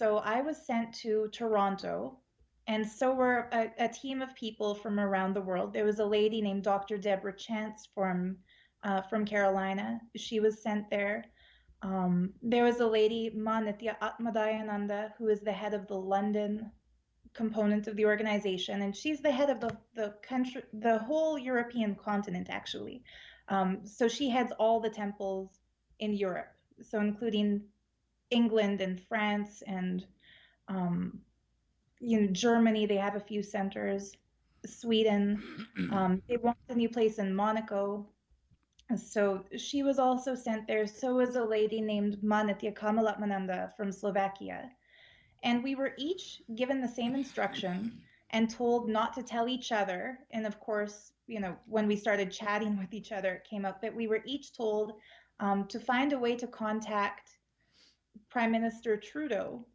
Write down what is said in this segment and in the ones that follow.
So I was sent to Toronto, and so were a team of people from around the world. There was a lady named Dr. Deborah Chance from Carolina. She was sent there. There was a lady, Ma Nitya Atmadayananda, who is the head of the London component of the organization, and she's the head of the country, the whole European continent, actually. So she heads all the temples in Europe, so including England and France and um, Germany. They have a few centers. Sweden. They want a new place in Monaco. So she was also sent there. So was a lady named Manitya Kamalatmananda from Slovakia. And we were each given the same instruction and told not to tell each other. And of course, when we started chatting with each other, it came up that we were each told to find a way to contact Prime Minister Trudeau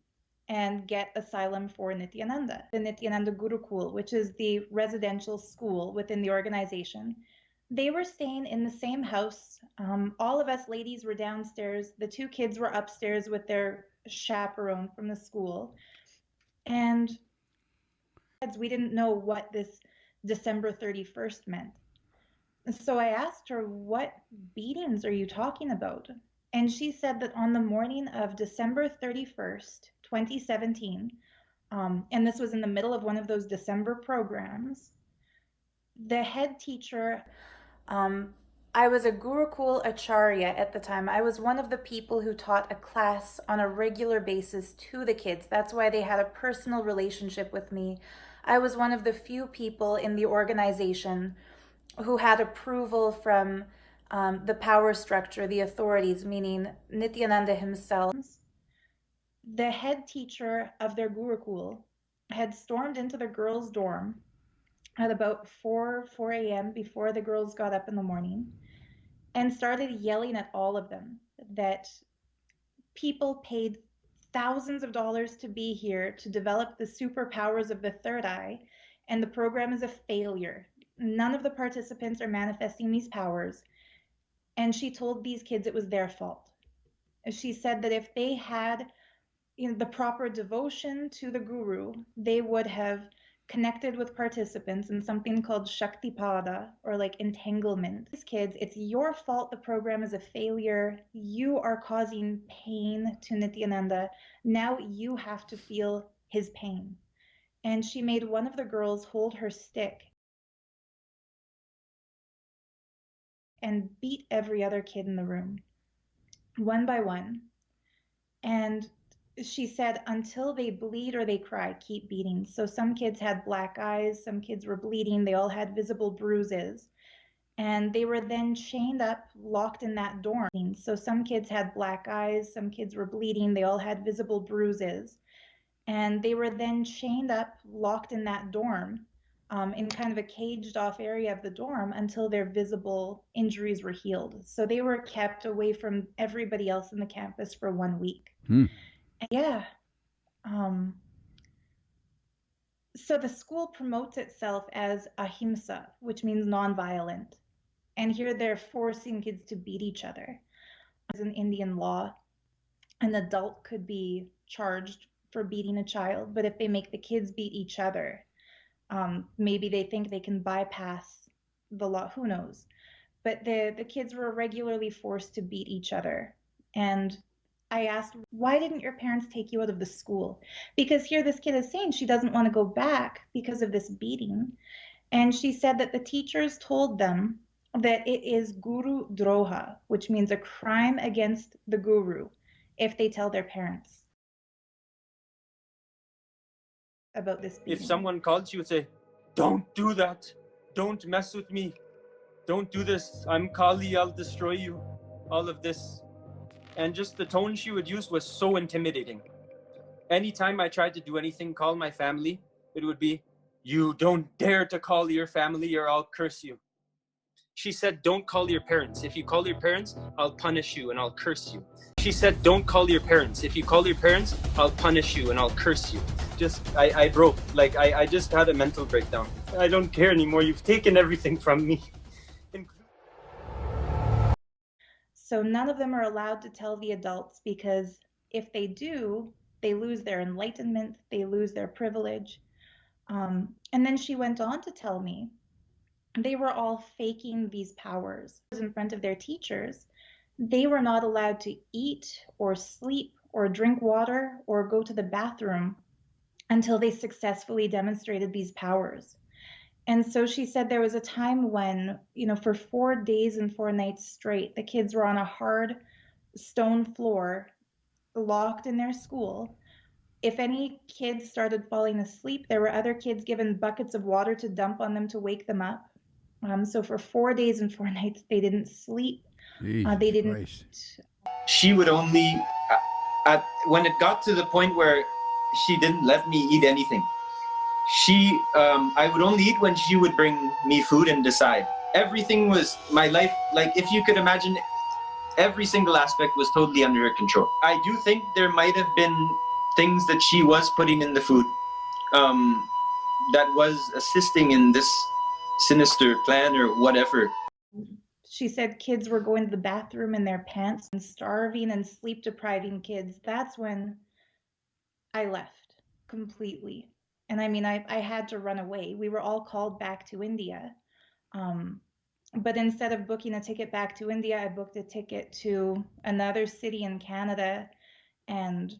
and get asylum for Nityananda, the Nityananda Gurukul, which is the residential school within the organization. They were staying in the same house. All of us ladies were downstairs. The two kids were upstairs with their chaperone from the school. And we didn't know what this December 31st meant. So I asked her, what beatings are you talking about? And she said that on the morning of December 31st, 2017, and this was in the middle of one of those December programs, the head teacher, I was a Gurukul Acharya at the time. I was one of the people who taught a class on a regular basis to the kids. That's why they had a personal relationship with me. I was one of the few people in the organization who had approval from the power structure, the authorities, meaning Nityananda himself. The head teacher of their Gurukul had stormed into the girls' dorm at about 4 a.m. before the girls got up in the morning and started yelling at all of them that people paid thousands of dollars to be here to develop the superpowers of the third eye, and the program is a failure. None of the participants are manifesting these powers. And she told these kids it was their fault. She said that if they had the proper devotion to the guru, they would have connected with participants in something called Shaktipada, or like entanglement. These kids, it's your fault the program is a failure. You are causing pain to Nityananda. Now you have to feel his pain. And she made one of the girls hold her stick and beat every other kid in the room, one by one. And she said, until they bleed or they cry, keep beating. So some kids had black eyes, some kids were bleeding, they all had visible bruises. And they were then chained up, locked in that dorm. So some kids had black eyes, some kids were bleeding, they all had visible bruises. And they were then chained up, locked in that dorm, in kind of a caged off area of the dorm until their visible injuries were healed. So they were kept away from everybody else in the campus for 1 week. Hmm. Yeah. So the school promotes itself as ahimsa, which means nonviolent. And here they're forcing kids to beat each other. As in Indian law, an adult could be charged for beating a child, but if they make the kids beat each other, maybe they think they can bypass the law, who knows. But the kids were regularly forced to beat each other. And I asked, why didn't your parents take you out of the school? Because here this kid is saying she doesn't want to go back because of this beating. And she said that the teachers told them that it is guru droha, which means a crime against the guru, if they tell their parents about this beating. If someone calls you and say, don't do that, don't mess with me, don't do this, I'm Kali, I'll destroy you, all of this. And just the tone she would use was so intimidating. Anytime I tried to do anything, call my family, it would be, you don't dare to call your family or I'll curse you. She said, don't call your parents. If you call your parents, I'll punish you and I'll curse you. She said, don't call your parents. If you call your parents, I'll punish you and I'll curse you. I broke. Like, I just had a mental breakdown. I don't care anymore. You've taken everything from me. So none of them are allowed to tell the adults, because if they do, they lose their enlightenment, they lose their privilege. And then she went on to tell me they were all faking these powers in front of their teachers. They were not allowed to eat or sleep or drink water or go to the bathroom until they successfully demonstrated these powers. And so she said there was a time when, for 4 days and 4 nights straight, the kids were on a hard stone floor, locked in their school. If any kids started falling asleep, there were other kids given buckets of water to dump on them to wake them up. So for 4 days and 4 nights, they didn't sleep. They Jesus didn't. Christ. She would only, when it got to the point where she didn't let me eat anything, I would only eat when she would bring me food and decide. Everything was my life, like if you could imagine, every single aspect was totally under her control. I do think there might have been things that she was putting in the food that was assisting in this sinister plan or whatever. She said kids were going to the bathroom in their pants and starving and sleep depriving kids. That's when I left completely. And I mean, I had to run away. We were all called back to India. But instead of booking a ticket back to India, I booked a ticket to another city in Canada and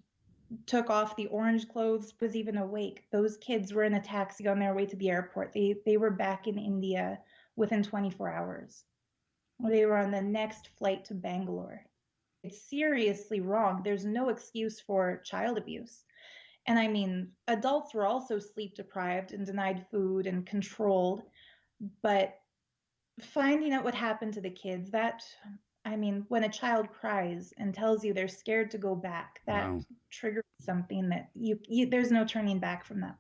took off the orange clothes, was even awake. Those kids were in a taxi on their way to the airport. They were back in India within 24 hours. They were on the next flight to Bangalore. It's seriously wrong. There's no excuse for child abuse. And I mean, adults were also sleep deprived and denied food and controlled. But finding out what happened to the kids, I mean, when a child cries and tells you they're scared to go back, that Wow. triggers something that there's no turning back from that.